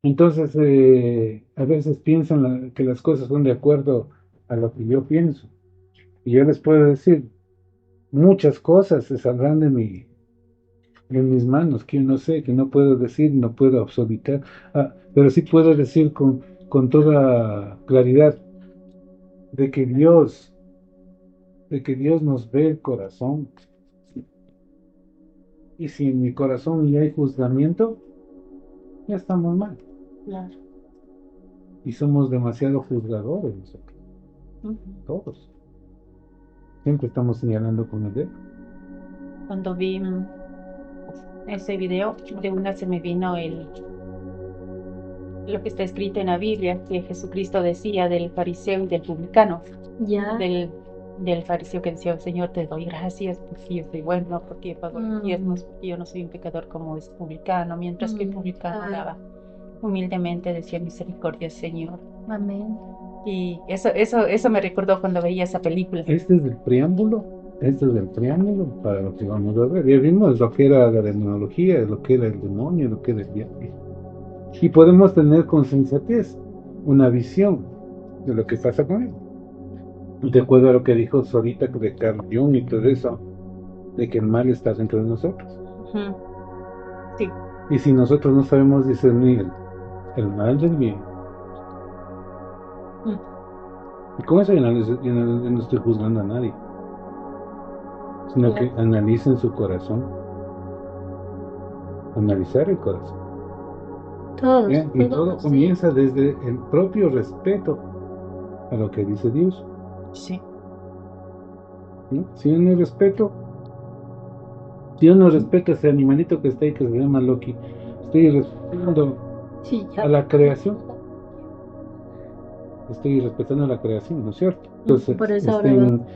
Entonces, a veces piensan que las cosas son de acuerdo a lo que yo pienso. Y yo les puedo decir, muchas cosas se saldrán de mis manos, que yo no sé, que no puedo decir, no puedo absolutar, pero sí puedo decir con toda claridad de que Dios, de que Dios nos ve el corazón. Y si en mi corazón ya hay juzgamiento, ya estamos mal. Claro. Y somos demasiado juzgadores nosotros, Ujú. todos. Siempre estamos señalando con el dedo. Cuando vi ese video, de una se me vino lo que está escrito en la Biblia, que Jesucristo decía del fariseo y del publicano, Ya. del, del fariseo que decía, Señor, te doy gracias porque yo soy bueno, porque yo pago los diezmos, porque yo no soy un pecador como es publicano, mientras que el publicano Ay, daba humildemente, decía misericordia, Señor. amén. Y eso me recordó cuando veía esa película. Este es el preámbulo, este es el preámbulo para lo que vamos a ver. Ya vimos lo que era la demonología, lo que era el demonio, lo que era el diablo. Y podemos tener con sensatez una visión de lo que pasa con él. De acuerdo a lo que dijo Sorita de Carl Jung y todo eso, de que el mal está dentro de nosotros. Ujú. Sí. Y si nosotros no sabemos discernir el mal del bien, Mm. y con eso yo no estoy juzgando a nadie, sino que Claro. analicen su corazón, analizar el corazón. Todos, ¿Ya? Y todo todos, sí. comienza desde el propio respeto a lo que dice Dios. Sí. ¿No? Si yo no respeto, si yo no respeto a ese animalito que está ahí que se llama Loki, estoy respetando Sí, a ya. la creación, estoy respetando a la creación, ¿no es cierto? Entonces, Por eso ahora va. estén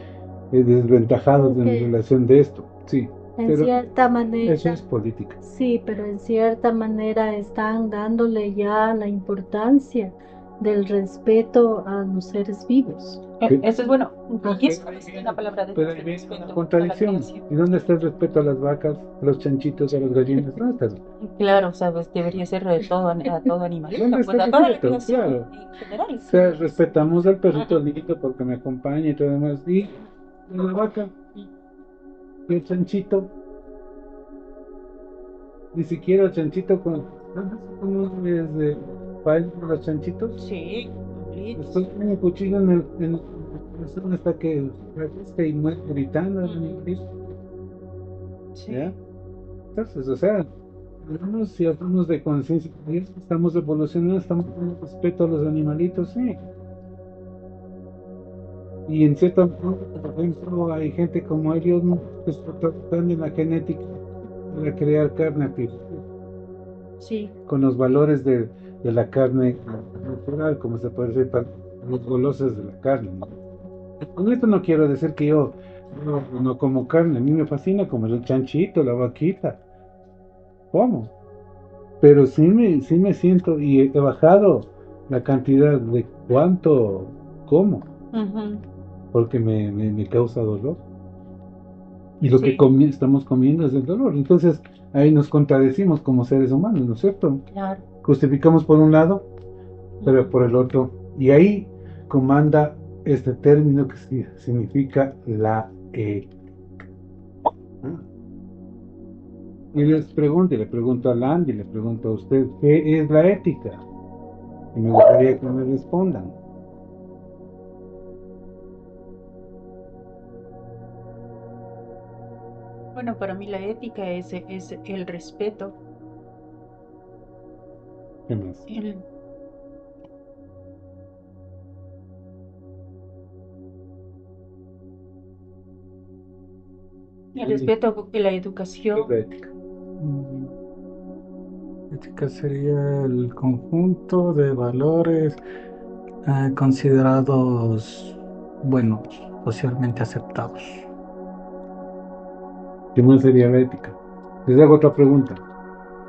desventajados en Que relación de esto, sí, en pero cierta eso manera, es política. sí, pero en cierta manera están dándole ya la importancia del respeto a los seres vivos. Sí. Eso es bueno. Y Pe- eso es una palabra de Pero Dios, ahí el viene una respeto a la contradicción. creación. ¿Y dónde está el respeto a las vacas, a los chanchitos, a las gallinas? ¿Dónde está? Claro, sabes, debería ser de todo, a todo ¿Dónde animalito, está pues el a toda la respeto? creación Claro. en general. O sea, respetamos al perrito Ujú. lindo porque me acompaña y todo lo demás. Y la vaca y el chanchito, ni siquiera el chanchito con. ¿Cómo es de país de los chanchitos? Sí, Después completos. ponen el cuchillo en la zona hasta que refresca y muere gritando el Ujú. animalito. ¿Ya? Sí, Entonces, o sea, si hablamos de conciencia, estamos evolucionando, estamos dando respeto a los animalitos, sí. Y en cierto modo, por ejemplo, hay gente como ellos ¿no? que está tratando en la genética para crear carne artificial, sí, con los valores de la carne natural, como se puede decir, para los golosos de la carne. ¿No? Con esto no quiero decir que yo no como carne, a mí me fascina comer el chanchito, la vaquita, como. Pero sí me siento y he bajado la cantidad de cuánto como, ujú, porque me causa dolor. Y lo que sí, estamos comiendo es el dolor. Entonces ahí nos contradecimos como seres humanos, ¿no es cierto? claro. Justificamos por un lado, pero Ujú. por el otro. Y ahí comanda este término que significa la ética. Y les pregunto, y le pregunto a Landy, le pregunto a usted, ¿qué es la ética? Y me gustaría que me respondan. Bueno, para mí la ética es el respeto, ¿Qué más? el, el Landy, respeto y la ¿qué es educación. la ética? Mm, Ética sería el conjunto de valores considerados buenos, socialmente aceptados. ¿Qué más sería la ética? Les hago otra pregunta.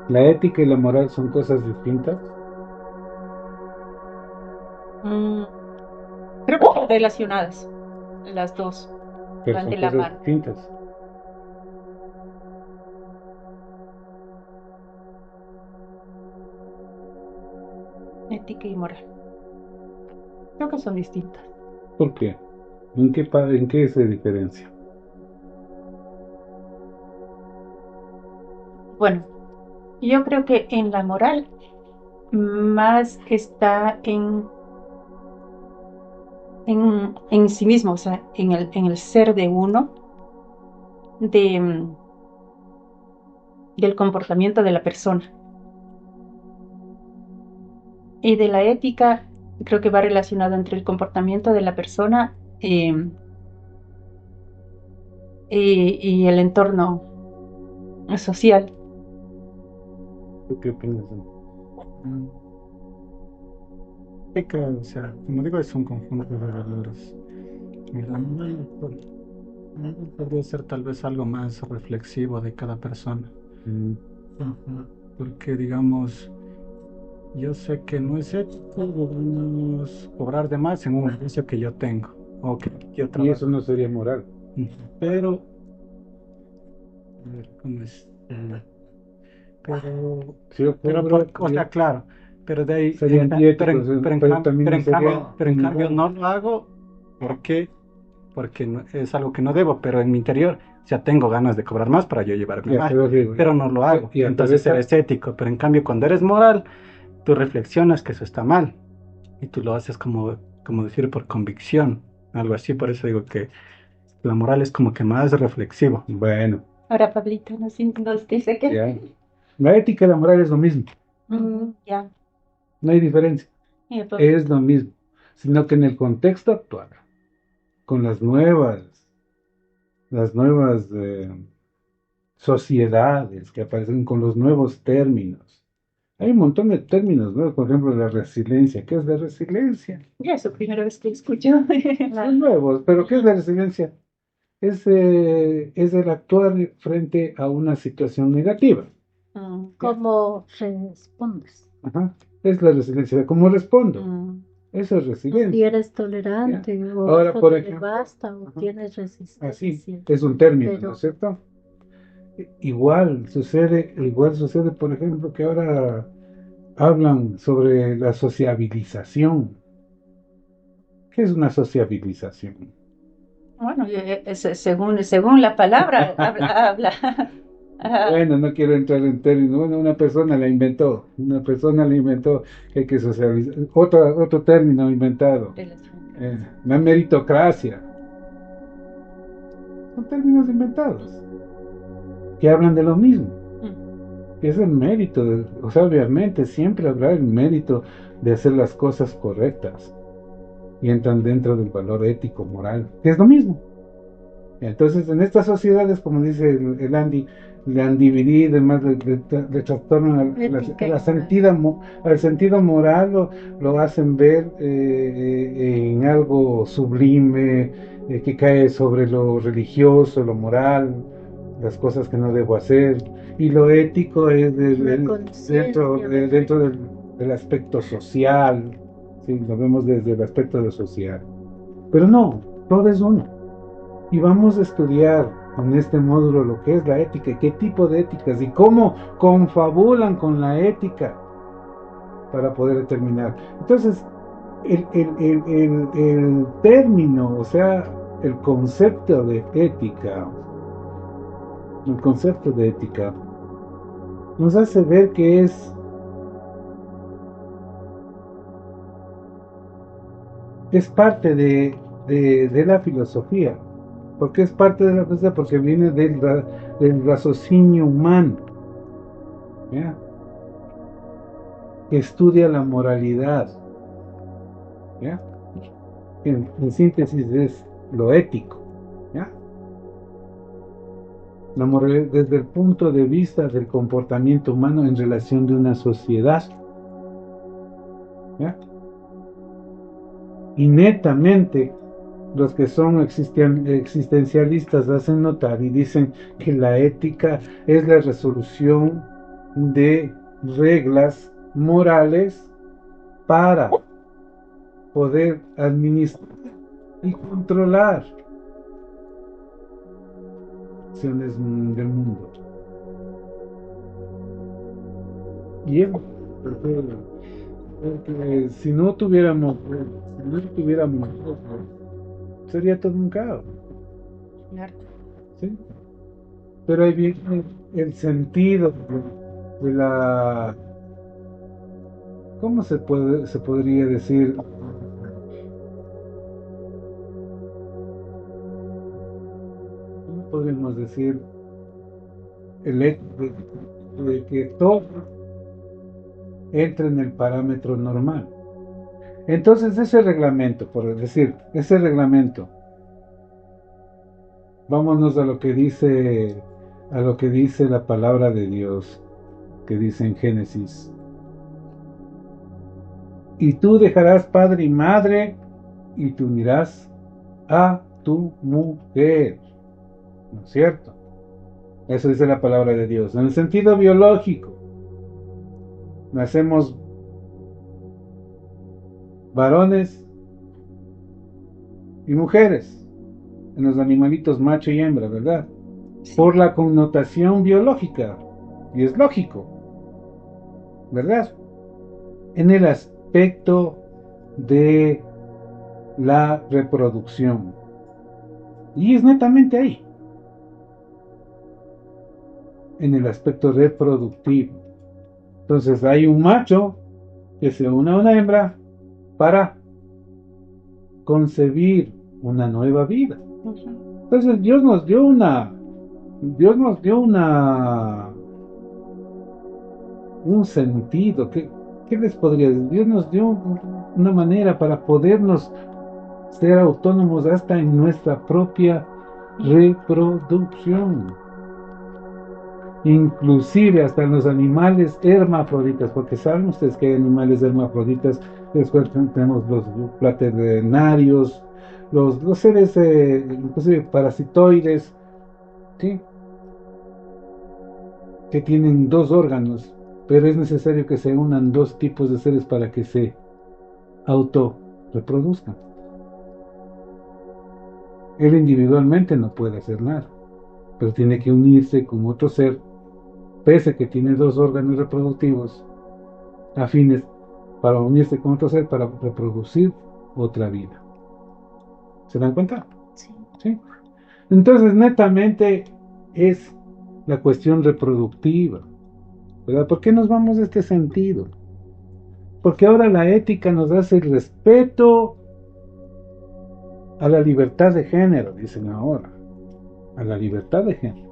¿La ética y la moral son cosas distintas? Mm, creo que relacionadas, las dos Pero van son de la cosas mano. distintas. ética y moral. Creo que son distintas. ¿Por qué? ¿En qué se diferencia? Bueno, yo creo que en la moral más está en sí mismo, o sea, en el ser de uno, de, del comportamiento de la persona. Y de la ética, creo que va relacionado entre el comportamiento de la persona y el entorno social. ¿Tú qué opinas? Mm, ética, o sea, como digo, es un conjunto de valores. Y la moral podría ser tal vez algo más reflexivo de cada persona. Mm, Ujú. Porque, digamos, yo sé que no es ético, digamos, cobrar de más en un servicio que yo tengo o que yo Y eso trabajo. no sería moral. Ujú. Pero, a ver, ¿cómo es? Pero, Si yo cobro, o sea, claro, pero de ahí, sería antiético, pero también no sería en cambio inmoral. no lo hago. ¿Por qué? Porque es algo que no debo, pero en mi interior ya tengo ganas de cobrar más para yo llevarme Ya, mal, pero digo, pero no lo hago. ya, pero Entonces eres ético, pero en cambio cuando eres moral, tú reflexionas que eso está mal y tú lo haces como decir por convicción, algo así. Por eso digo que la moral es como que más reflexivo. bueno, Ahora Pablito nos dice que... ya. La ética y la moral es lo mismo, Ya. no hay diferencia, Y el es lo mismo, sino que en el contexto actual, con las nuevas sociedades que aparecen con los nuevos términos. Hay un montón de términos nuevos, por ejemplo, la resiliencia. ¿Qué es la resiliencia? Ya es la primera vez que escucho. Son nuevos, pero ¿qué es la resiliencia? Es el actuar frente a una situación negativa. ¿Cómo respondes? Ajá. Es la resiliencia. ¿Cómo respondo? Eso es Si resiliencia. eres tolerante o Ahora, eso por te ejemplo, basta o ajá, tienes así resistencia. es un término, ¿no Pero es cierto? Igual sucede, por ejemplo, que ahora hablan sobre la sociabilización. ¿Qué es una sociabilización? Bueno, según la palabra habla. Ajá. Bueno, no quiero entrar en términos. Bueno, una persona la inventó que hay que socializar. Otro término inventado, Relación. la meritocracia. Son términos inventados que hablan de lo mismo, que es el mérito. O sea, obviamente siempre habrá el mérito de hacer las cosas correctas y entran dentro del valor ético, moral, que es lo mismo. Entonces, en estas sociedades, como dice el Andy, le han dividido, además le trastornan ética y al sentido moral, lo hacen ver en algo sublime, que cae sobre lo religioso, lo moral, las cosas que no debo hacer, y lo ético es una conciencia dentro del aspecto social, ¿sí? Lo vemos desde el aspecto de lo social. Pero no, todo es uno. Y vamos a estudiar en este módulo lo que es la ética y qué tipo de éticas y cómo confabulan con la ética para poder determinar. Entonces, el término, o sea, el concepto de ética nos hace ver que es parte de la filosofía. ¿Por qué es parte de la filosofía? Porque viene del raciocinio humano, ¿ya? Que estudia la moralidad, ¿ya? En síntesis es lo ético, ¿ya? La moralidad desde el punto de vista del comportamiento humano en relación de una sociedad, ¿ya? Y netamente los que son existencialistas hacen notar y dicen que la ética es la resolución de reglas morales para poder administrar y controlar acciones del mundo. Y Porque si no tuviéramos hijos, sería todo un caos, Claro. ¿sí? Pero ahí viene el sentido de la, ¿cómo se podría decir? ¿Cómo podríamos decir el hecho de que todo entre en el parámetro normal? Entonces ese reglamento, por decir, ese reglamento, vámonos a lo que dice la palabra de Dios, que dice en Génesis. Y tú dejarás padre y madre y te unirás a tu mujer. ¿No es cierto? Eso dice la palabra de Dios. En el sentido biológico, nacemos varones y mujeres, en los animalitos macho y hembra, ¿verdad? Por la connotación biológica, y es lógico, ¿verdad? En el aspecto de la reproducción. Y es netamente ahí, en el aspecto reproductivo. Entonces hay un macho que se une a una hembra para concebir una nueva vida. Entonces Dios nos dio un sentido. ¿Qué les podría decir? Dios nos dio una manera para podernos ser autónomos hasta en nuestra propia reproducción. Inclusive hasta en los animales hermafroditas, porque saben ustedes que hay animales hermafroditas. Después tenemos los platernarios, los seres inclusive parasitoides, ¿sí? Que tienen dos órganos, pero es necesario que se unan dos tipos de seres para que se autorreproduzcan. Él individualmente no puede hacer nada, pero tiene que unirse con otro ser, pese a que tiene dos órganos reproductivos afines, para unirse con otro ser para reproducir otra vida. ¿Se dan cuenta? Sí. ¿Sí? Entonces, netamente es la cuestión reproductiva, ¿verdad? ¿Por qué nos vamos de este sentido? Porque ahora la ética nos hace el respeto a la libertad de género, dicen ahora, a la libertad de género.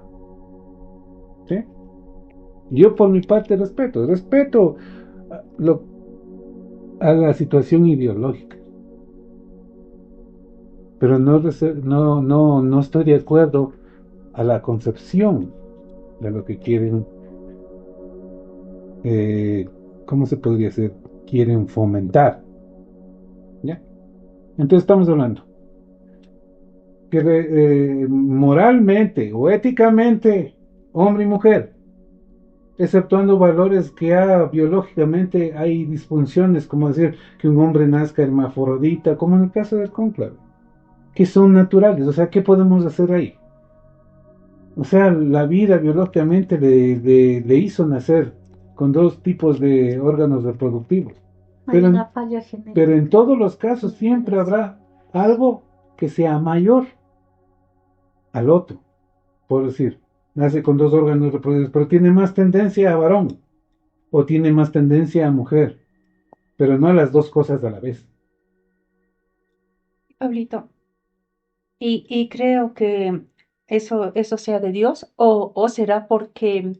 ¿Sí? Yo por mi parte respeto a la situación ideológica, pero no estoy de acuerdo a la concepción de lo que quieren, ¿cómo se podría decir? Quieren fomentar. ¿Ya? Entonces estamos hablando que moralmente o éticamente, hombre y mujer, exceptuando valores que biológicamente hay disfunciones, como decir que un hombre nazca hermafrodita, como en el caso del cónclave, que son naturales. O sea, ¿qué podemos hacer ahí? O sea, la vida biológicamente le hizo nacer con dos tipos de órganos reproductivos. Hay una falla genética. Pero en todos los casos siempre habrá algo que sea mayor al otro. Por decir, nace con dos órganos reproductivos, pero tiene más tendencia a varón o tiene más tendencia a mujer, pero no a las dos cosas a la vez. Pablito, y creo que eso sea de Dios, o será porque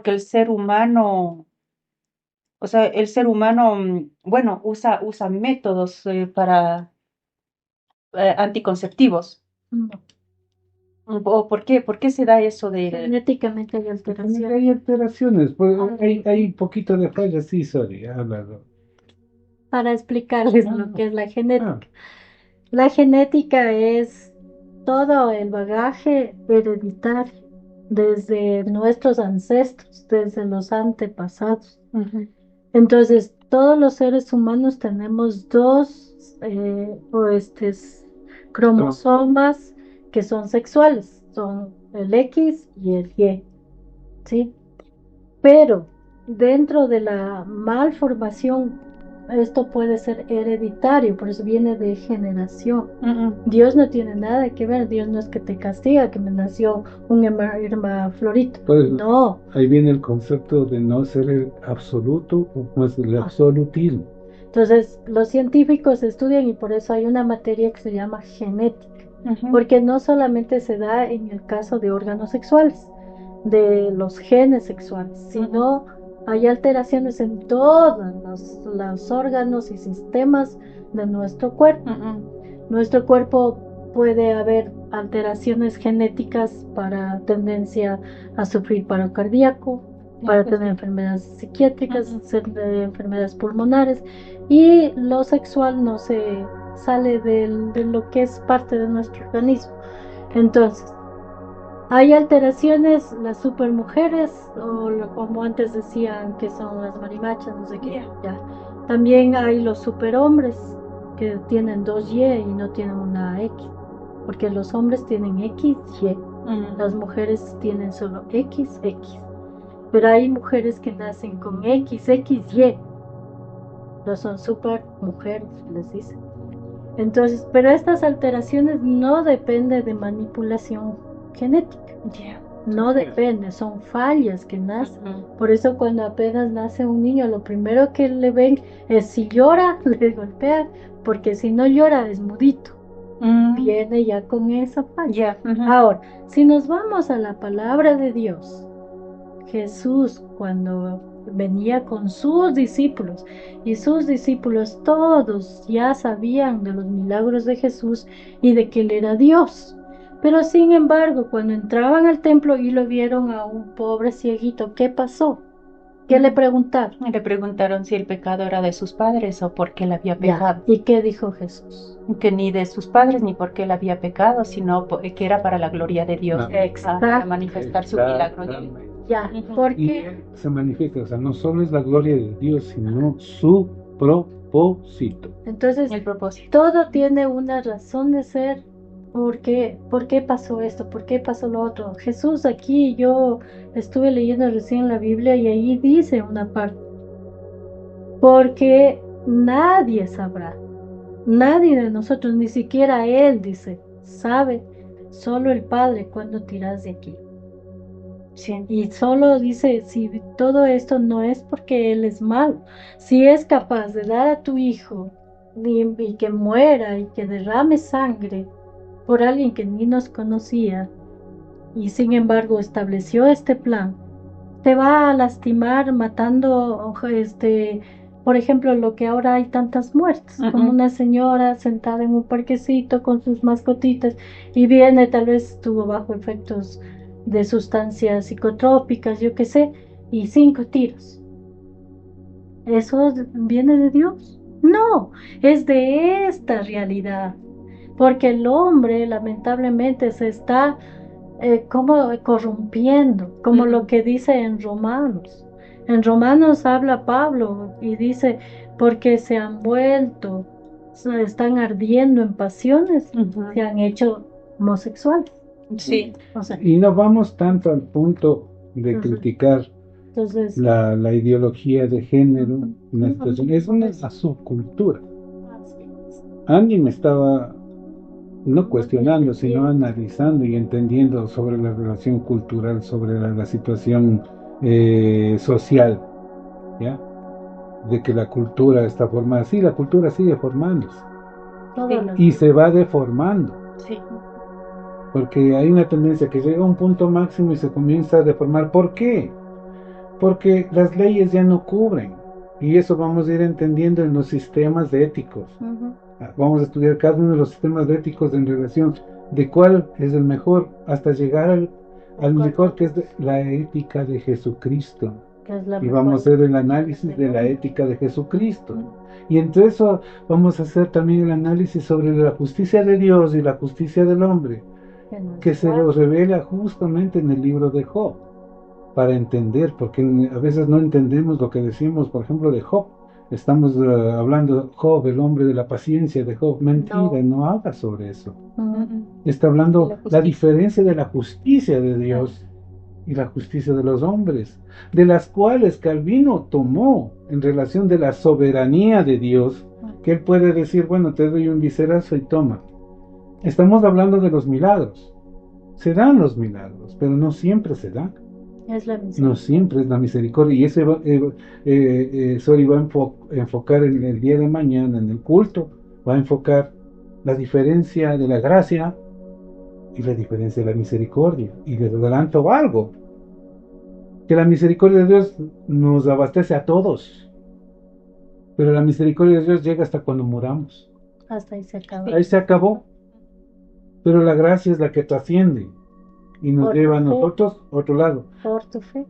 el ser humano, o sea, el ser humano, bueno, usa métodos para anticonceptivos. No. ¿O por qué se da eso de Genéticamente hay alteraciones. Hay alteraciones, pues, hay un poquito de falla, sí, sorry, háblalo. Para explicarles lo que es la genética. Ah, La genética es todo el bagaje hereditario desde nuestros ancestros, desde los antepasados. Ujú. Entonces, todos los seres humanos tenemos dos cromosomas que son sexuales, son el X y el Y, ¿sí? Pero dentro de la malformación esto puede ser hereditario, por eso viene de generación. Mm, Dios no tiene nada que ver, Dios no es que te castiga, que me nació un hermafrodito. Pues, No, ahí viene el concepto de no ser el absoluto, o más el absolutismo. entonces los científicos estudian y por eso hay una materia que se llama genética, ujú. porque no solamente se da en el caso de órganos sexuales, de los genes sexuales, sino hay alteraciones en todos los órganos y sistemas de nuestro cuerpo. Nuestro cuerpo puede haber alteraciones genéticas para tendencia a sufrir paro cardíaco, para tener enfermedades psiquiátricas, enfermedades pulmonares, y lo sexual no se sale de lo que es parte de nuestro organismo. Entonces, hay alteraciones, las supermujeres, como antes decían que son las marimachas, no sé qué, ya. También hay los superhombres que tienen 2Y y no tienen una X, porque los hombres tienen XY, las mujeres tienen solo XX, pero hay mujeres que nacen con XXY, no son supermujeres, les dicen. Entonces, pero estas alteraciones no dependen de manipulación genética. No depende, son fallas que nacen. Por eso cuando apenas nace un niño, lo primero que le ven es si llora, le golpean, porque si no llora es mudito. Viene ya con esa falla. Ahora, si nos vamos a la palabra de Dios, Jesús cuando venía con sus discípulos, y sus discípulos todos ya sabían de los milagros de Jesús y de que Él era Dios. Pero sin embargo, cuando entraban al templo y lo vieron a un pobre cieguito, ¿qué pasó? ¿Qué le preguntaron? Le preguntaron si el pecado era de sus padres o por qué él había Ya. pecado. ¿Y qué dijo Jesús? Que ni de sus padres ni por qué él había pecado, sino que era para la gloria de Dios, para manifestar su milagro. Ya, Y porque Él se manifiesta, o sea, no solo es la gloria de Dios, sino su propósito. entonces El propósito. todo tiene una razón de ser. ¿Por qué pasó esto? ¿Por qué pasó lo otro? Jesús aquí, yo estuve leyendo recién la Biblia y ahí dice una parte. Porque nadie sabrá, nadie de nosotros, ni siquiera Él dice, sabe, solo el Padre cuando tiras de aquí. Sí. Y solo dice, si todo esto no es porque Él es malo, si es capaz de dar a tu hijo y que muera y que derrame sangre por alguien que ni nos conocía y sin embargo estableció este plan, te va a lastimar matando, por ejemplo, lo que ahora hay tantas muertes, como una señora sentada en un parquecito con sus mascotitas y viene, tal vez estuvo bajo efectos de sustancias psicotrópicas, yo qué sé, y 5 tiros. ¿Eso viene de Dios? No, es de esta realidad, porque el hombre lamentablemente se está como corrompiendo, como lo que dice en Romanos. En Romanos habla Pablo y dice, porque se han vuelto, están ardiendo en pasiones, se han hecho homosexuales. Sí. O sea, Y no vamos tanto al punto de criticar entonces, la ideología de género, una situación, es una subcultura. Andy me estaba no cuestionando, sino analizando y entendiendo sobre la relación cultural, sobre la situación social, ¿ya? De que la cultura está formada. Sí, la cultura sigue formándose y se va deformando. Sí. Porque hay una tendencia que llega a un punto máximo y se comienza a deformar. ¿Por qué? Porque las leyes ya no cubren. Y eso vamos a ir entendiendo en los sistemas éticos. Vamos a estudiar cada uno de los sistemas éticos en relación de cuál es el mejor, hasta llegar al mejor, que es la ética de Jesucristo. Y vamos a hacer el análisis de la ética de Jesucristo. Y entre eso vamos a hacer también el análisis sobre la justicia de Dios y la justicia del hombre, que se lo revela justamente en el libro de Job, para entender, porque a veces no entendemos lo que decimos, por ejemplo, de Job. Estamos hablando de Job, el hombre de la paciencia de Job. Mentira, no habla sobre eso. Está hablando la diferencia de la justicia de Dios y la justicia de los hombres, de las cuales Calvino tomó en relación de la soberanía de Dios, que él puede decir, bueno, te doy un viserazo y toma. Estamos hablando de los milagros. Se dan los milagros, pero no siempre se dan. Es la No misma. siempre es la misericordia. Y eso Sori va a enfocar en el día de mañana, en el culto, va a enfocar la diferencia de la gracia y la diferencia de la misericordia. Y les adelanto algo, que la misericordia de Dios nos abastece a todos, pero la misericordia de Dios llega hasta cuando muramos. Hasta ahí se acaba. Ahí se acabó. Pero la gracia es la que trasciende y nos Por lleva a tu fe. nosotros a otro lado. Por tu fe.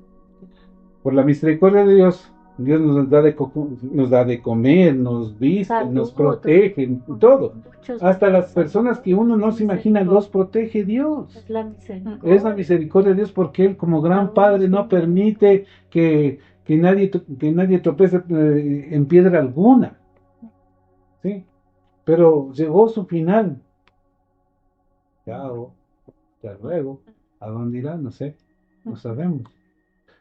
Por la misericordia de Dios, Dios nos da de comer, nos viste, Salud. nos protege, todo. Muchos Hasta las beneficios. personas que uno no se imagina los protege Dios. Es la misericordia. Es la misericordia de Dios porque Él como gran Padre no permite que nadie tropece en piedra alguna. ¿Sí? Pero llegó su final. Chao, hasta luego. ¿A dónde irá? No sé, no sabemos.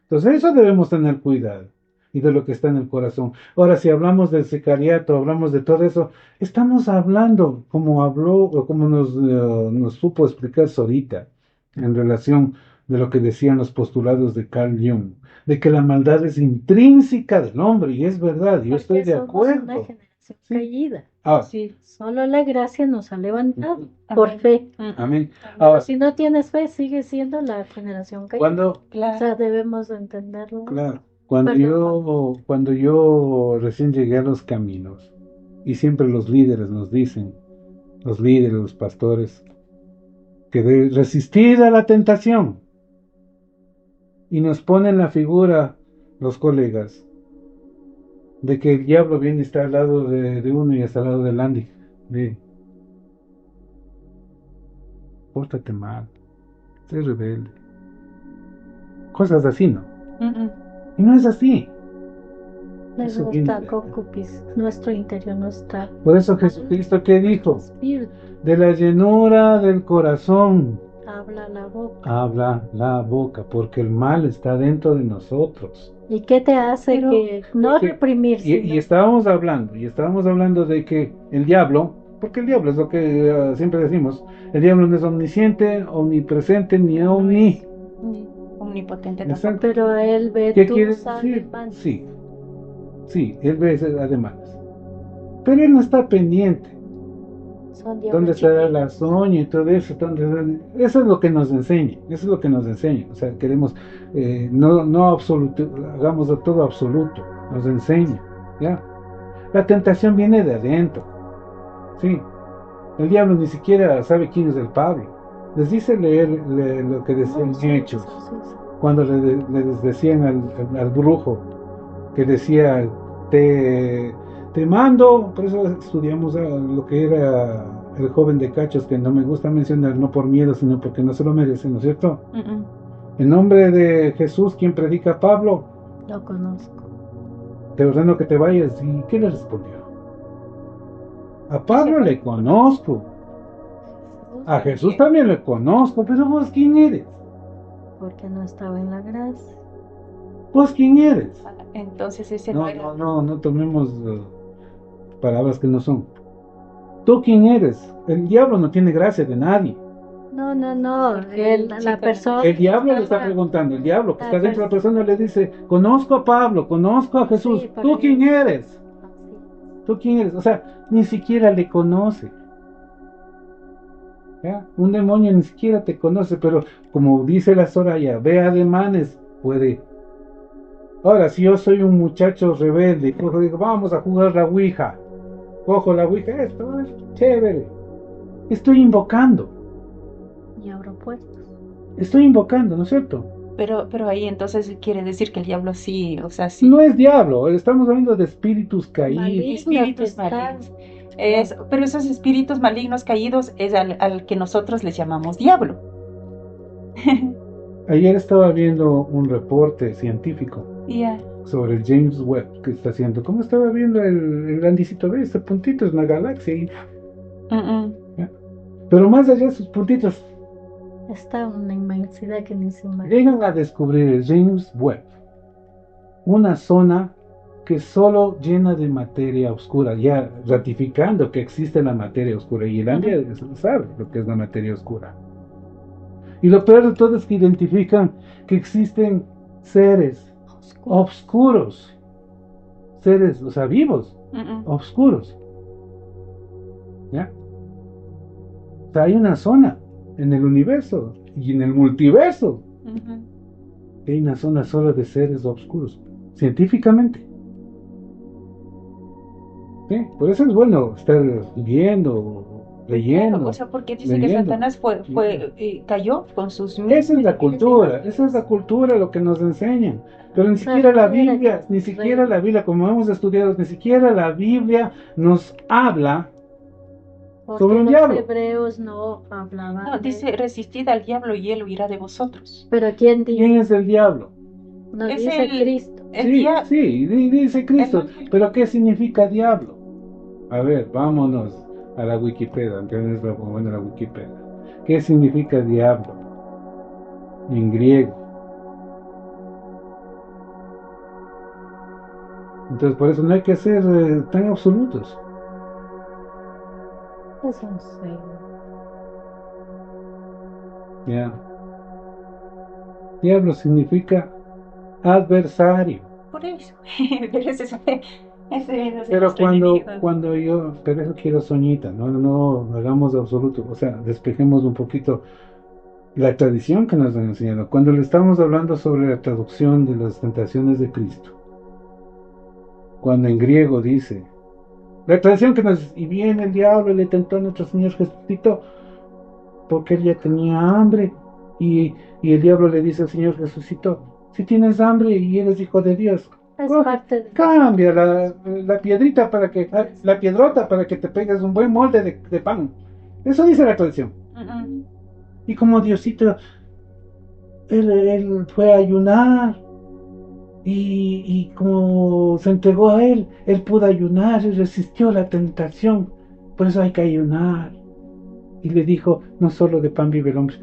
Entonces eso debemos tener cuidado y de lo que está en el corazón. Ahora, si hablamos del sicariato, hablamos de todo eso, estamos hablando, como habló o como nos supo explicar Sorita, en relación de lo que decían los postulados de Carl Jung, de que la maldad es intrínseca del hombre, y es verdad, yo estoy Porque de somos acuerdo. una generación Sí. caída. Ah, Sí. Solo la gracia nos ha levantado Amén. por fe. amén. Pero Ahora, si no tienes fe, sigue siendo la generación caída. cuando, O Claro. sea, debemos de entenderlo. claro, Perdón. cuando yo recién llegué a los caminos, y siempre los líderes nos dicen, los líderes, los pastores, que de resistir a la tentación, y nos ponen la figura los colegas, de que el diablo viene y está al lado de uno y está al lado del Andy. Pórtate mal, sé rebelde. Cosas así, ¿no? Y no es así. Les Eso viene gusta de- concupiscencia. Nuestro interior no está. Por eso Jesucristo, ¿qué dijo? Espíritu. De la llenura del corazón Habla la boca. habla la boca, porque el mal está dentro de nosotros. ¿Y qué te hace Pero- que no que- reprimir? Y sino- estábamos hablando de que el diablo, porque el diablo es lo que siempre decimos, el diablo no es omnisciente, omnipresente, ni omni. Ni omnipotente Exacto. tampoco. Pero él ve ¿Qué tus quiere decir? alemanes. Sí, él ve ademanes. Pero él no está pendiente. Son diablos ¿Dónde estará chiquitos. la soña y todo eso? Eso es lo que nos enseña. Eso es lo que nos enseña. O sea, queremos, no absoluto, hagamos de todo absoluto. Nos enseña. ¿Ya? La tentación viene de adentro. Sí. El diablo ni siquiera sabe quién es el Pablo. Les dice leer lo que decían No, sí, Hechos. sí. Cuando les decían al brujo que decía, te mando, por eso estudiamos lo que era el joven de Cachos, que no me gusta mencionar, no por miedo, sino porque no se lo merece, ¿no es cierto? En nombre de Jesús, quien predica Pablo, Lo conozco. te ordeno que te vayas. ¿Y qué le respondió? A Pablo le conozco, a Jesús también le conozco, pero vos quién eres, Porque no estaba en la gracia. vos quién eres. Entonces ese no era. No tomemos palabras que no son. ¿Tú quién eres? El diablo no tiene gracia de nadie. No. Porque La persona. El diablo le está preguntando, el diablo que La está dentro de la persona le dice, conozco a Pablo, conozco a Jesús, Sí, pero ¿tú quién ellos- eres? Sí. ¿Tú quién eres? O sea, ni siquiera le conoce. ¿Ya? Un demonio ni siquiera te conoce, pero como dice la Soraya, ve ademanes, puede. Ahora, si yo soy un muchacho rebelde, cojo y digo, vamos a jugar la Ouija, cojo la Ouija, esto es chévere. Estoy invocando, Y abro puertas. ¿no es cierto? Pero ahí entonces quiere decir que el diablo sí, o sea, sí. No es diablo, estamos hablando de espíritus caídos. Malignos Espíritus que están- malignos. Pero esos espíritus malignos caídos es al que nosotros les llamamos diablo. Ayer estaba viendo un reporte científico Ya. sobre el James Webb que está haciendo. ¿Cómo estaba viendo el andicito? ¿Ves? Este puntito es una galaxia. Mm, mm. Pero más allá de esos puntitos, Está una inmensidad que ni se imagina. Llegan a descubrir el James Webb, una zona que solo llena de materia oscura, ya ratificando que existe la materia oscura, y el ANDIA sabe lo que es la materia oscura. Y lo peor de todo es que identifican que existen seres oscuros, seres, o sea, vivos, oscuros. ¿Ya? O sea, hay una zona en el universo y en el multiverso. Hay una zona solo de seres oscuros, científicamente. ¿Sí? Por eso es bueno estar viendo, leyendo. Claro, o sea, porque dice que leyendo. Satanás cayó con sus Esa es la cultura, lo que nos enseñan. Pero ni siquiera la Biblia, como hemos estudiado, ni siquiera la Biblia nos habla sobre un Porque los diablo. hebreos no hablaban. No, dice, resistid al diablo y él huirá de vosotros. Pero ¿quién dice? ¿Quién es el diablo? Nos Es dice el- Cristo. Sí, dice Cristo. Pero ¿qué significa diablo? A ver, vámonos a la Wikipedia, aunque no es lo bueno la Wikipedia. ¿Qué significa diablo? En griego. Entonces, por eso no hay que ser tan absolutos. Es un ser. Ya. Diablo significa adversario. Por eso. Pero ese Pero nuestro enemigo. pero eso quiero soñita, no hagamos de absoluto, o sea, despejemos un poquito la tradición que nos han enseñado. Cuando le estamos hablando sobre la traducción de las tentaciones de Cristo, cuando en griego dice, la tradición que y viene el diablo y le tentó a nuestro Señor Jesucristo, porque él ya tenía hambre, y el diablo le dice al Señor Jesucristo, si tienes hambre y eres hijo de Dios, Es coge, parte de... cambia la piedrita la piedrota para que te pegues un buen molde de pan. Eso dice la tradición. Y como Diosito, él fue a ayunar y como se entregó a él pudo ayunar y resistió la tentación. Por eso hay que ayunar. Y le dijo, no solo de pan vive el hombre.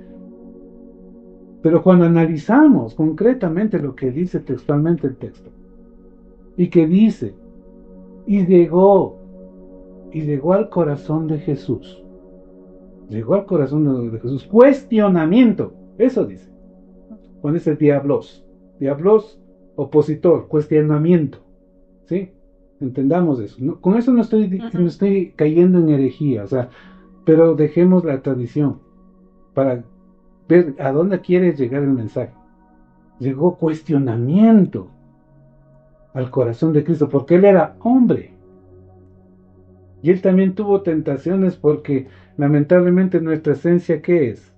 Pero cuando analizamos concretamente lo que dice textualmente el texto, y que dice, y llegó al corazón de Jesús, cuestionamiento, eso dice, cuando dice diablos, opositor, cuestionamiento, ¿sí? Entendamos eso, con eso no estoy cayendo en herejía, o sea, pero dejemos la tradición para ver a dónde quiere llegar el mensaje. Llegó cuestionamiento al corazón de Cristo, porque él era hombre. Y él también tuvo tentaciones porque lamentablemente nuestra esencia, ¿qué es?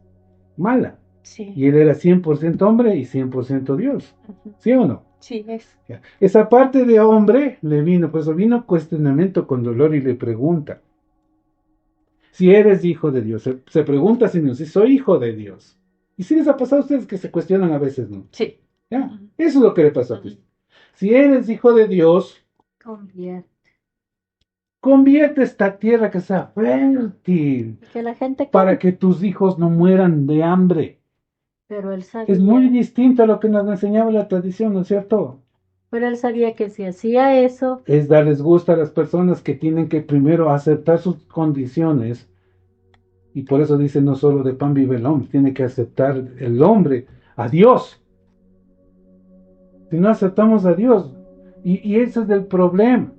Mala. Sí. Y él era 100% hombre y 100% Dios. ¿Sí o no? Sí, es. Ya. Esa parte de hombre le vino, pues vino cuestionamiento con dolor y le pregunta, si eres hijo de Dios. Se pregunta si soy hijo de Dios. ¿Y si les ha pasado a ustedes que se cuestionan a veces, no? Sí. ¿Ya? Eso es lo que le pasó a Cristo. Si eres hijo de Dios, convierte esta tierra que sea fértil Que la gente para que tus hijos no mueran de hambre. Pero él sabía, Es muy distinto a lo que nos enseñaba la tradición, ¿no es cierto? pero él sabía que si hacía eso, Es darles gusto a las personas que tienen que primero aceptar sus condiciones. Y por eso dice, no solo de pan vive el hombre, tiene que aceptar el hombre a Dios. Si no aceptamos a Dios, y ese es el problema.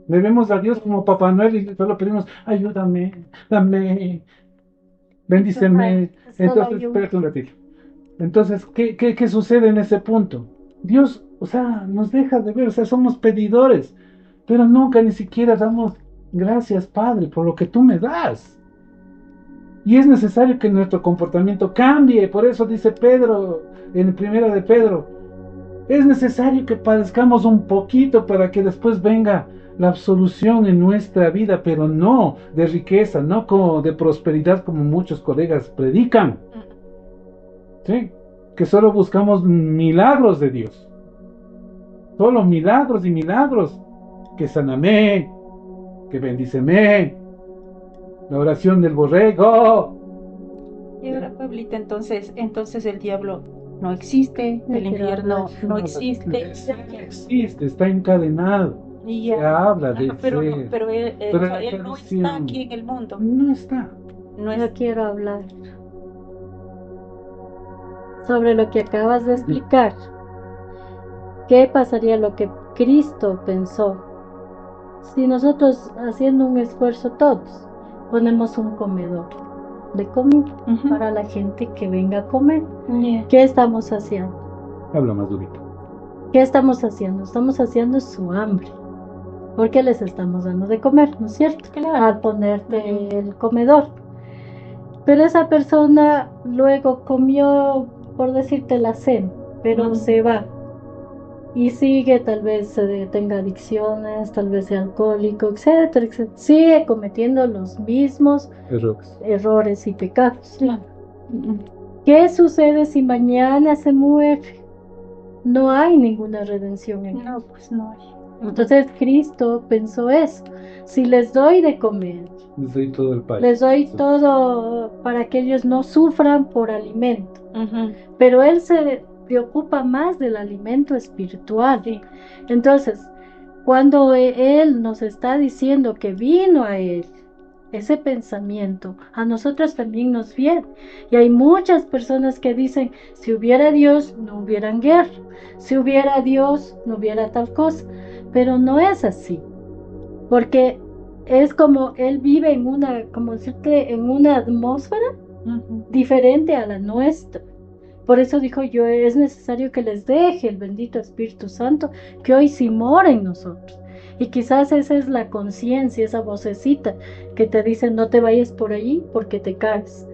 Le vemos a Dios como Papá Noel y solo pedimos, ayúdame, dame, bendíceme. Entonces, espérate un ratito. Entonces, ¿qué sucede en ese punto? Dios, o sea, nos deja de ver, o sea, somos pedidores, pero nunca ni siquiera damos gracias, Padre, por lo que tú me das. Y es necesario que nuestro comportamiento cambie, por eso dice Pedro, en primera de Pedro, es necesario que padezcamos un poquito para que después venga la absolución en nuestra vida, pero no de riqueza, no como de prosperidad como muchos colegas predican. ¿Sí? Que solo buscamos milagros de Dios. Solo milagros y milagros. Que saname, que bendíceme. La oración del borrego. Y ahora, Pablita, entonces el diablo no existe, No el quiero infierno hablar. no existe. Existe, está encadenado. Y Se ya. habla de Ajá, pero no, ser, pero pero o sea, la él no está tradición aquí en el mundo. no está. No Yo es. quiero hablar sobre lo que acabas de explicar. ¿Qué pasaría lo que Cristo pensó? Si nosotros, haciendo un esfuerzo todos, ponemos un comedor de comida Ujú. para la gente que venga a comer, Yeah. ¿qué estamos haciendo? Habla más durito. ¿Qué estamos haciendo? Estamos haciendo su hambre, porque les estamos dando de comer, ¿no es cierto? Claro. Al ponerte el comedor. Pero esa persona luego comió, por decirte, la cena, pero se va y sigue, tal vez tenga adicciones, tal vez sea alcohólico, etcétera, etcétera. Sigue cometiendo los mismos Errores. errores y pecados. Claro. Ujú. ¿Qué sucede si mañana se muere? No hay ninguna redención en él. No, pues no hay. Entonces Cristo pensó eso. Si les doy de comer, Les doy todo el país. les doy todo para que ellos no sufran por alimento. Ujú. Pero Él se preocupa más del alimento espiritual. Sí. Entonces, cuando Él nos está diciendo que vino a Él, ese pensamiento a nosotros también nos viene. Y hay muchas personas que dicen, si hubiera Dios, no hubieran guerra. Si hubiera Dios, no hubiera tal cosa. Pero no es así. Porque es como Él vive en una, como decirte, en una atmósfera Ujú. diferente a la nuestra. Por eso dijo yo, es necesario que les deje el bendito Espíritu Santo, que hoy sí mora en nosotros. Y quizás esa es la conciencia, esa vocecita que te dice, no te vayas por allí porque te caes.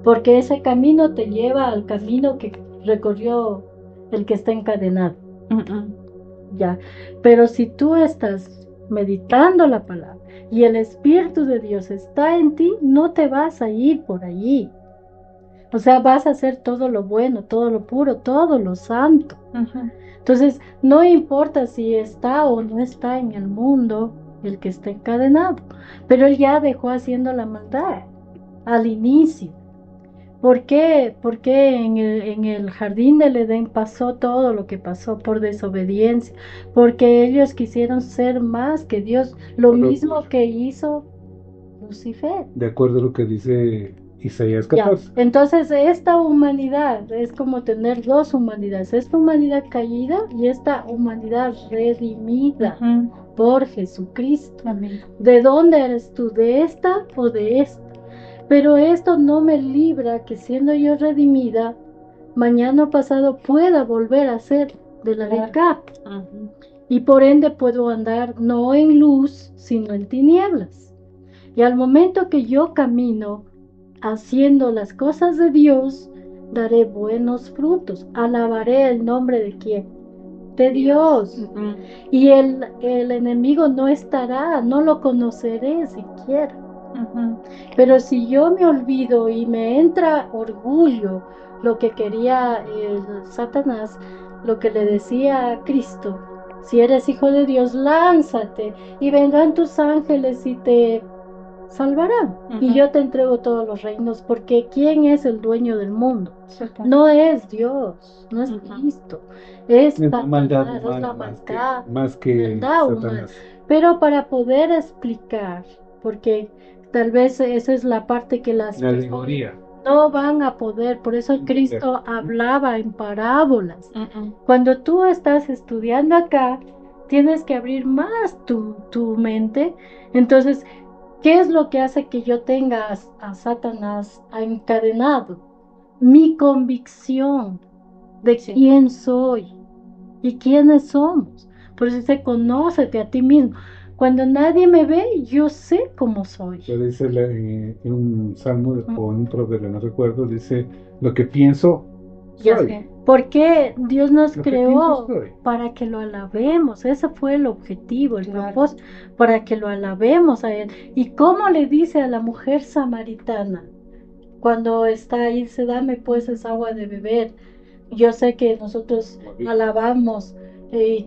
Porque ese camino te lleva al camino que recorrió el que está encadenado. Ujú. Ya. Pero si tú estás meditando la palabra y el Espíritu de Dios está en ti, no te vas a ir por allí. O sea, vas a hacer todo lo bueno, todo lo puro, todo lo santo. Ujú. Entonces, no importa si está o no está en el mundo el que está encadenado, pero él ya dejó haciendo la maldad al inicio. ¿Por qué? Porque en el jardín del Edén pasó todo lo que pasó por desobediencia, porque ellos quisieron ser más que Dios, lo Por mismo orgullo. que hizo Lucifer. De acuerdo a lo que dice Isaías Ya, 14. entonces esta humanidad es como tener dos humanidades, esta humanidad caída y esta humanidad redimida Ujú. por Jesucristo. Amén. ¿De dónde eres tú? ¿De esta o de esta? Pero esto no me libra que siendo yo redimida, mañana o pasado pueda volver a ser de la de Claro. acá. Ujú. Y por ende puedo andar no en luz, sino en tinieblas. Y al momento que yo camino haciendo las cosas de Dios, daré buenos frutos. Alabaré el nombre de quién? De Dios. Ujú. Y el enemigo no estará, no lo conoceré siquiera. Ujú. Pero si yo me olvido y me entra orgullo, lo que quería el Satanás, lo que le decía a Cristo, si eres hijo de Dios, lánzate y vendrán tus ángeles y te salvarán. Y Ujú. yo te entrego todos los reinos, porque ¿quién es el dueño del mundo? Exacto. No es Dios, no es Ujú. Cristo, es Es la maldad Satanás, es humana la más maldad, que maldad humana. Satanás. Pero para poder explicar, porque tal vez esa es la parte que las La personas alegoría. no van a poder, por eso Cristo hablaba en parábolas. Ujú. Cuando tú estás estudiando acá, tienes que abrir más tu mente. Entonces, ¿qué es lo que hace que yo tenga a Satanás encadenado? Mi convicción de Sí. quién soy y quiénes somos. Por eso dice, conócete a ti mismo. Cuando nadie me ve, yo sé cómo soy. Lo dice en un salmo o en un proverbio, no recuerdo, dice, lo que pienso, Ya soy. sé. Porque Dios nos Lo que creó pienso, soy. para que lo alabemos. Ese fue el objetivo, el Claro. propósito, para que lo alabemos a Él. ¿Y cómo le dice a la mujer samaritana? Cuando está ahí, dice, dame pues esa agua de beber. Yo sé que nosotros alabamos y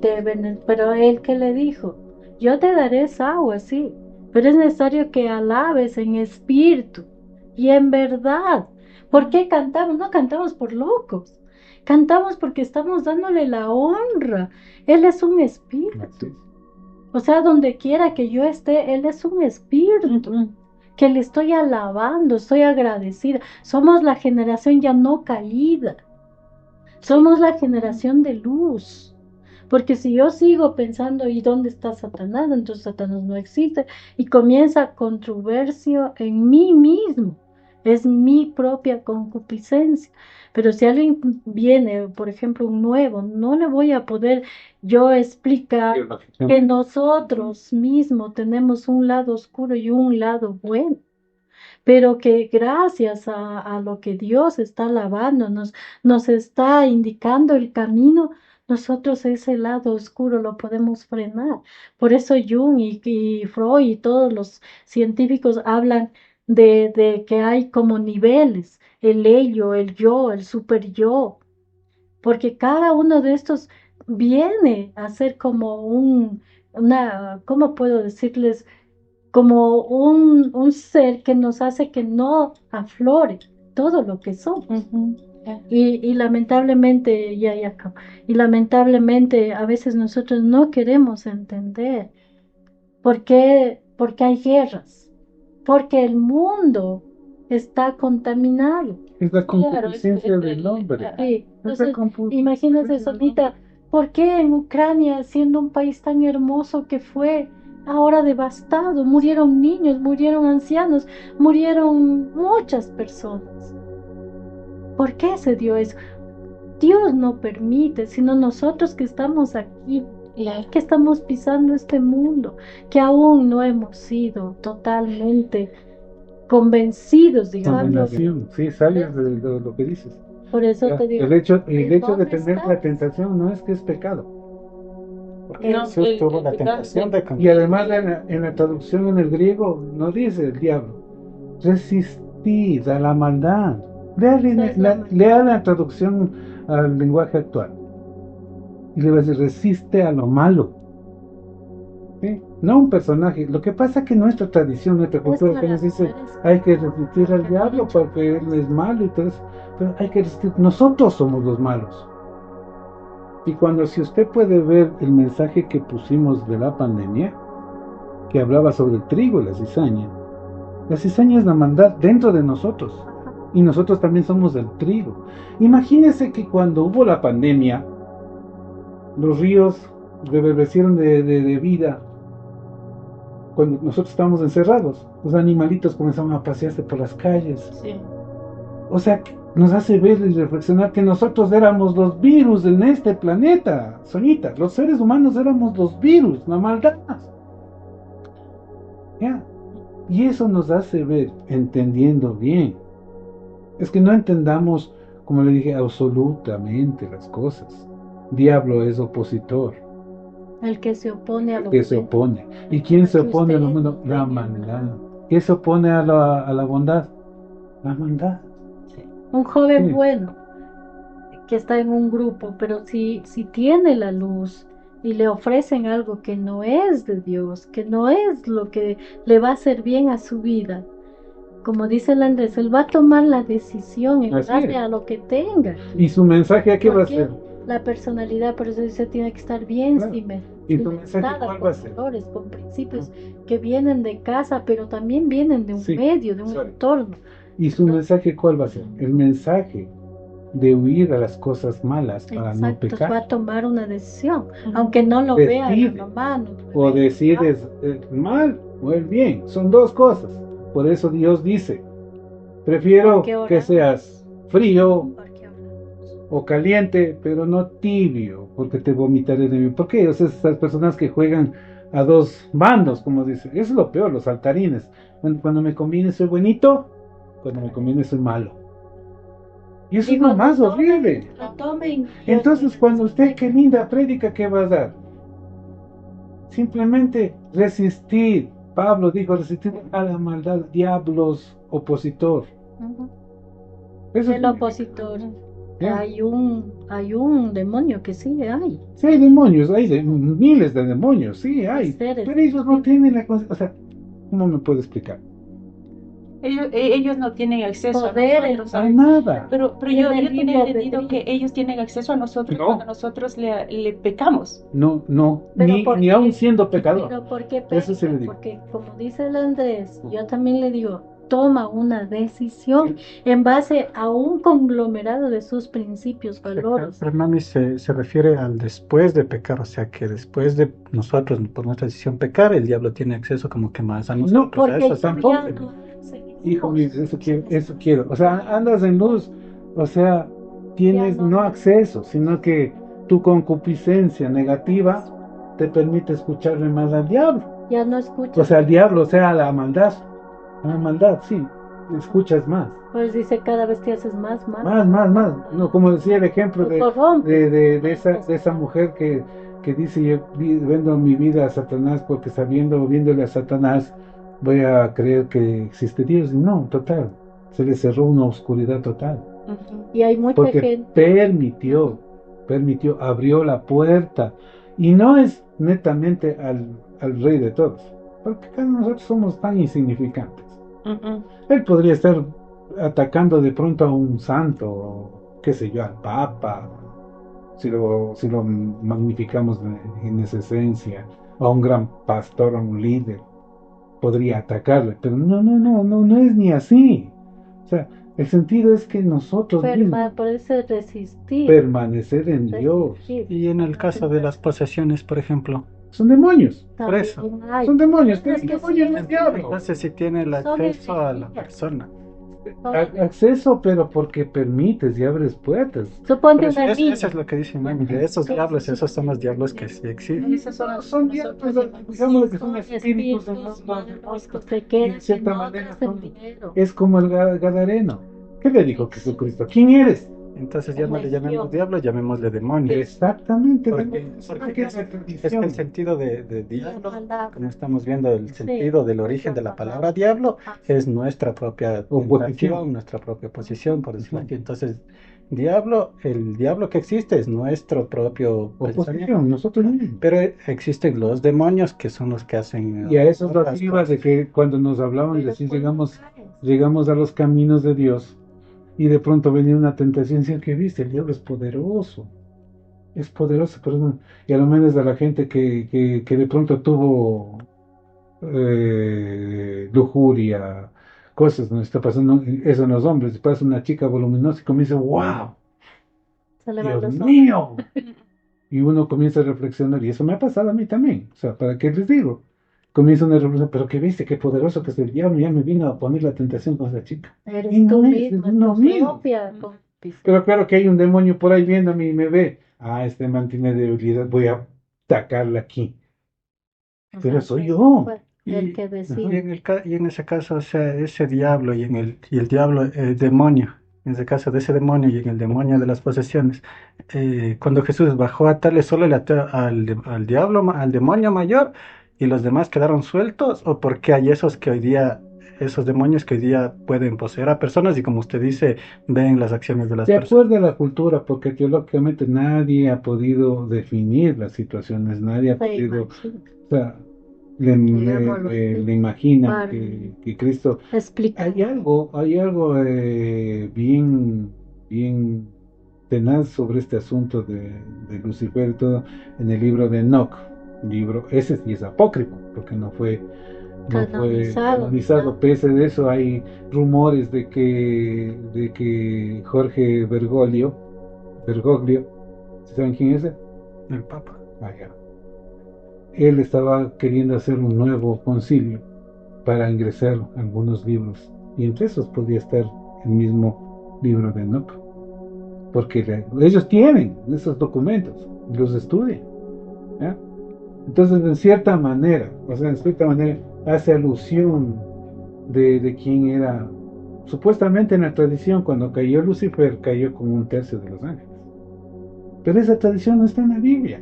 pero Él, ¿qué le dijo? Yo te daré esa agua, sí, pero es necesario que alabes en espíritu y en verdad, ¿Por qué cantamos? No cantamos por locos. Cantamos porque estamos dándole la honra. Él es un espíritu. Así es. O sea, donde quiera que yo esté, Él es un espíritu que le estoy alabando, estoy agradecida. Somos la generación ya no caída. Somos la generación de luz. Porque si yo sigo pensando, ¿y dónde está Satanás? Entonces Satanás no existe. Y comienza controversia en mí mismo. Es mi propia concupiscencia. Pero si alguien viene, por ejemplo, un nuevo, no le voy a poder yo explicar que nosotros mismos tenemos un lado oscuro y un lado bueno, pero que gracias a lo que Dios está lavando, nos está indicando el camino, nosotros ese lado oscuro lo podemos frenar. Por eso Jung y Freud y todos los científicos hablan de que hay como niveles, el ello, el yo, el super yo, porque cada uno de estos viene a ser como ¿cómo puedo decirles? Como un ser que nos hace que no aflore todo lo que somos. Y lamentablemente, ya acabo. Y lamentablemente a veces nosotros no queremos entender por qué hay guerras, porque el mundo está contaminado. Es la Claro, concupiscencia del hombre. Sí, Es la entonces, concupiscencia imagínate, del Sonita, ¿por qué en Ucrania, siendo un país tan hermoso que fue, ahora devastado? Murieron niños, murieron ancianos, murieron muchas personas. ¿Por qué se dio eso? Dios no permite, sino nosotros que estamos aquí, Claro. que estamos pisando este mundo, que aún no hemos sido totalmente convencidos, digamos. Condenación, sí, sabes de lo que dices. Por eso Ya, te digo, el hecho de ¿dónde tener está? la tentación no es que es pecado. Porque No, Jesús tuvo la pecado, tentación de Y además en la traducción en el griego no dice el diablo, resistid a la maldad. Lea la traducción al lenguaje actual. Y le va a decir, resiste a lo malo. ¿Sí? No un personaje. Lo que pasa es que nuestra tradición, nuestra cultura que nos dice, hay que resistir al diablo porque él es malo y todo eso. Pero hay que resistir, nosotros somos los malos. Y si usted puede ver el mensaje que pusimos de la pandemia, que hablaba sobre el trigo y la cizaña es la maldad dentro de nosotros. Y nosotros también somos el trigo. Imagínense que cuando hubo la pandemia, los ríos reverdecieron de vida. Cuando nosotros estábamos encerrados, los animalitos comenzaron a pasearse por las calles. Sí. O sea, nos hace ver y reflexionar que nosotros éramos los virus en este planeta, Soñita. Los seres humanos éramos los virus, la maldad. ¿Ya? Y eso nos hace ver, entendiendo bien. Es que no entendamos, como le dije, absolutamente las cosas. Diablo es opositor, El que se opone a lo que se opone. ¿Y quién se opone a lo bueno? La maldad. ¿Qué se opone a la bondad? La maldad. Un joven Sí. bueno que está en un grupo, pero si tiene la luz y le ofrecen algo que no es de Dios, que no es lo que le va a hacer bien a su vida, como dice el Andrés, él va a tomar la decisión en Así base es. a lo que tenga. ¿Y su mensaje a qué va a Porque ser? la personalidad, por eso dice, tiene que estar bien Claro. ¿Y tu mensaje cimentada cuál va con a ser? valores, con principios que vienen de casa, pero también vienen de un Sí, medio, de un sorry. entorno. ¿Y su mensaje cuál va a ser? El mensaje de huir a las cosas malas para no Exacto, va pecar. a tomar una decisión, aunque no lo vea la Decide. mamá. No lo O vea. decides el mal o el bien. Son dos cosas. Por eso Dios dice, prefiero Porque ahora- que seas frío Porque ahora- o caliente, pero no tibio, porque te vomitaré de mí. ¿Por qué? O sea, estas personas que juegan a dos bandos, como dicen. Eso es lo peor, los saltarines. Cuando me conviene soy buenito, cuando me conviene soy malo. Y eso Y es lo cuando más tomen- horrible. lo tomen, Entonces, cuando usted, qué linda prédica, ¿qué va a dar? Simplemente resistir. Pablo dijo, resistir a la maldad, diablos, opositor. Ujú. Eso El es- opositor. ¿Ya? Hay un demonio que sí hay. Sí, hay demonios, miles de demonios, sí hay. Seres. Pero ellos no tienen la conciencia. O sea, ¿cómo me puedo explicar? Ellos no tienen acceso a Poder, nosotros, A ¿sabes? nada. Pero yo Tiene tenía libre entendido albedrío. que ellos tienen acceso a nosotros No. cuando nosotros le pecamos. No, Pero ni ¿por qué? aún siendo pecador. Pero ¿por qué Eso sí peca? le digo. Porque como dice el Andrés, yo también le digo, toma una decisión en base a un conglomerado de sus principios, valores. Pero mami se refiere al después de pecar, o sea que después de nosotros, por nuestra decisión pecar, el diablo tiene acceso como que más a No, nosotros. A Porque eso ya tampoco. no seguimos. Hijo mío, eso quiero. O sea, andas en luz, o sea, tienes Ya no. no acceso, sino que tu concupiscencia negativa te permite escucharle más al diablo. Ya no escuchas. O sea, al diablo, o sea, a la maldad, sí, escuchas más. Pues dice, cada vez te haces más mal. Más. No, como decía el ejemplo Te corrompes. de esa mujer que dice, yo vendo mi vida a Satanás porque viéndole a Satanás, voy a creer que existe Dios. Y no, total, se le cerró una oscuridad total. Ujú. Y hay mucha Porque gente. permitió, abrió la puerta. Y no es netamente al rey de todos, porque cada uno de nosotros somos tan insignificantes. Ujú. Él podría estar atacando de pronto a un santo, o qué sé yo, al papa, si lo magnificamos en esa esencia, a un gran pastor, a un líder, podría atacarle, pero no es ni así. O sea, el sentido es que nosotros mismos Por eso resistir. permanecer en Dios. resistir. Y en el caso de las posesiones, por ejemplo, Son demonios, por eso. También hay. son demonios, Es que demonios sí, del diablo. Entonces si tiene el Son acceso a la energías. persona. Acceso, pero porque permites y abres puertas. Suponte Pero una niña. eso es lo que dice mami, de esos diablos, esos son los diablos que sí existen. Esos son los Son que diablos, nosotros digamos que son Son espíritus espíritus malos, malos que se quedan en cierta en manera otras son- en dinero. Es como el Gadareno. ¿Qué le dijo Jesucristo? ¿Quién eres? Entonces ya no le llamemos diablo, llamémosle demonio. Exactamente. Porque Porque es la es que tradición. el sentido de diablo, Maldad. como estamos viendo el Sí. sentido del origen de la palabra diablo, es nuestra propia Oposición. tentación, nuestra propia posición, por decirlo así. Entonces, el diablo que existe es nuestro propio pensamiento. Oposición, nosotros mismos. Pero existen los demonios que son los que hacen Y a eso es lo otras que iba de cosas. que cuando nos hablaban, Pero decir, después llegamos a los caminos de Dios y de pronto venía una tentación, decir, ¿qué viste? El diablo es poderoso, pero y a lo menos a la gente que de pronto tuvo lujuria, cosas, no está pasando eso en los hombres, pasa una chica voluminosa y comienza, wow, se le van Dios los ojos. mío, y uno comienza a reflexionar, y eso me ha pasado a mí también, o sea, ¿para qué les digo? Comienza una reflexión, pero qué viste, qué poderoso que es el diablo, ya me vino a poner la tentación con esa chica. Eres Y tú no es, mismo, es es uno tu mismo. propia cómplice. Pero claro que hay un demonio por ahí viéndome y me ve, este man tiene debilidad, voy a atacarle aquí. Pero soy yo. Fue el que Y decide. y en ese caso, o sea, ese diablo y el diablo, el demonio, en ese caso de ese demonio y en el demonio de las posesiones, cuando Jesús bajó a atarle solo le ató al diablo, al demonio mayor, y los demás quedaron sueltos, o porque hay esos demonios que hoy día pueden poseer a personas y como usted dice, ven las acciones de las De personas. acuerdo a la cultura, porque teológicamente nadie ha podido definir las situaciones, nadie ha Se podido, imagina. o sea, Digámoslo así. le imagina Para que Cristo. explicar. Hay algo bien tenaz sobre este asunto de Lucifer y todo en el libro de Enoch. Ese sí es apócrifo, porque no fue canonizado. Pese de eso, hay rumores de que Jorge Bergoglio, ¿saben quién es él? El Papa. Allá. Él estaba queriendo hacer un nuevo concilio para ingresar algunos libros, y entre esos podría estar el mismo libro de Enoch, porque ellos tienen esos documentos, los estudian, ¿ya? Entonces, en cierta manera, hace alusión de quién era. Supuestamente en la tradición, cuando cayó Lucifer, cayó como un tercio de los ángeles. Pero esa tradición no está en la Biblia.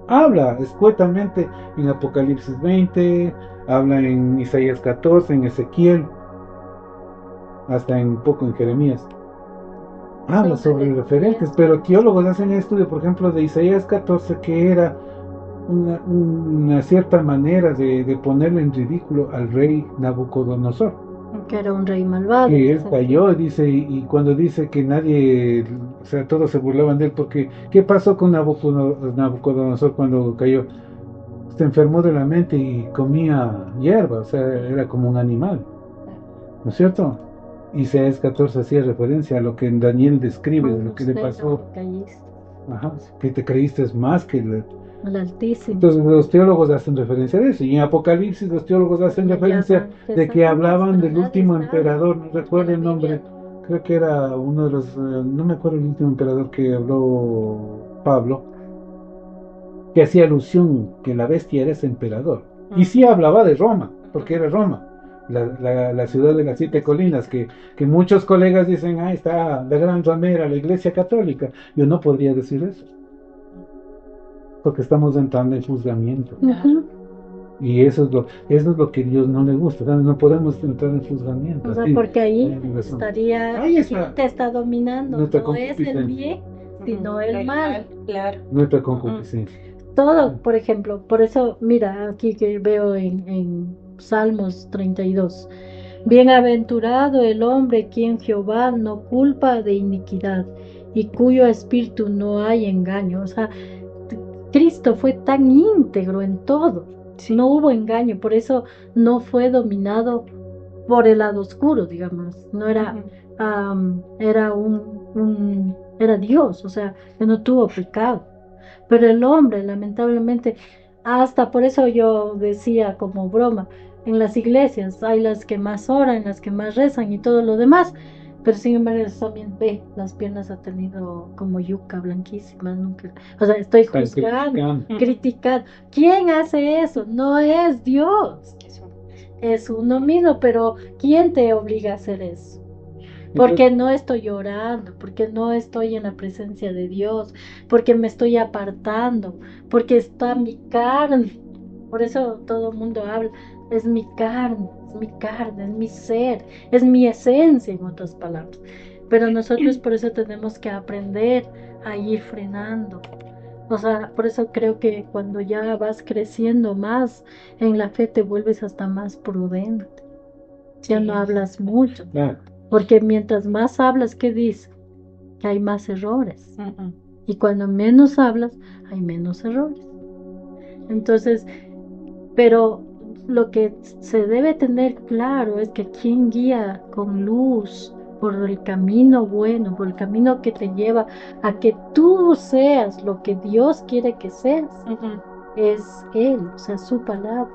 Habla escuetamente en Apocalipsis 20, habla en Isaías 14, en Ezequiel, hasta un poco en Jeremías. Habla sobre referentes, pero teólogos hacen el estudio, por ejemplo, de Isaías 14, que era una cierta manera de ponerle en ridículo al rey Nabucodonosor. Que era un rey malvado. Que él cayó, dice, y cuando dice que nadie, o sea, todos se burlaban de él, porque ¿qué pasó con Nabucodonosor cuando cayó? Se enfermó de la mente y comía hierba, o sea, era como un animal, ¿no es cierto? Isaías 14 hacía referencia a lo que Daniel describe de lo que le pasó. Ajá, que te creíste más que el Altísimo. Entonces los teólogos hacen referencia de eso, y en Apocalipsis los teólogos hacen referencia de que hablaban del último emperador, no recuerdo el nombre, creo que era uno de los, no me acuerdo el último emperador que habló Pablo, que hacía alusión que la bestia era ese emperador, y sí hablaba de Roma, porque era Roma, la ciudad de las 7 colinas, que muchos colegas dicen, ahí está la gran ramera, la iglesia católica. Yo no podría decir eso, porque estamos entrando en juzgamiento. Y eso es lo que Dios no le gusta. ¿Sabes? No podemos entrar en juzgamiento. O sea, así, porque ahí estaría, ahí está, te está dominando, nuestra no es el bien, sino el mal. Claro. nuestra concupiscencia. Todo, por ejemplo, por eso, mira, aquí que veo en Salmos 32, bienaventurado el hombre quien Jehová no culpa de iniquidad y cuyo espíritu no hay engaño. O sea, Cristo fue tan íntegro en todo, no hubo engaño, por eso no fue dominado por el lado oscuro, digamos, no era, era era Dios, o sea, que no tuvo pecado. Pero el hombre, lamentablemente, hasta por eso yo decía como broma, en las iglesias hay las que más oran, las que más rezan y todo lo demás, pero sin embargo también ve, las piernas ha tenido como yuca blanquísimas, nunca, o sea, estoy juzgando, criticando. ¿Quién hace eso? No es Dios, es uno mismo, pero ¿quién te obliga a hacer eso? Porque no estoy llorando, porque no estoy en la presencia de Dios, porque me estoy apartando, porque está mi carne. Por eso todo el mundo habla, es mi carne, es mi ser, es mi esencia, en otras palabras. Pero nosotros por eso tenemos que aprender a ir frenando. O sea, por eso creo que cuando ya vas creciendo más en la fe te vuelves hasta más prudente. Ya no hablas mucho. Claro. Porque mientras más hablas, ¿qué dice? Que hay más errores. Y cuando menos hablas, hay menos errores. Entonces, pero lo que se debe tener claro es que quien guía con luz por el camino bueno, por el camino que te lleva a que tú seas lo que Dios quiere que seas, es Él, o sea, su palabra.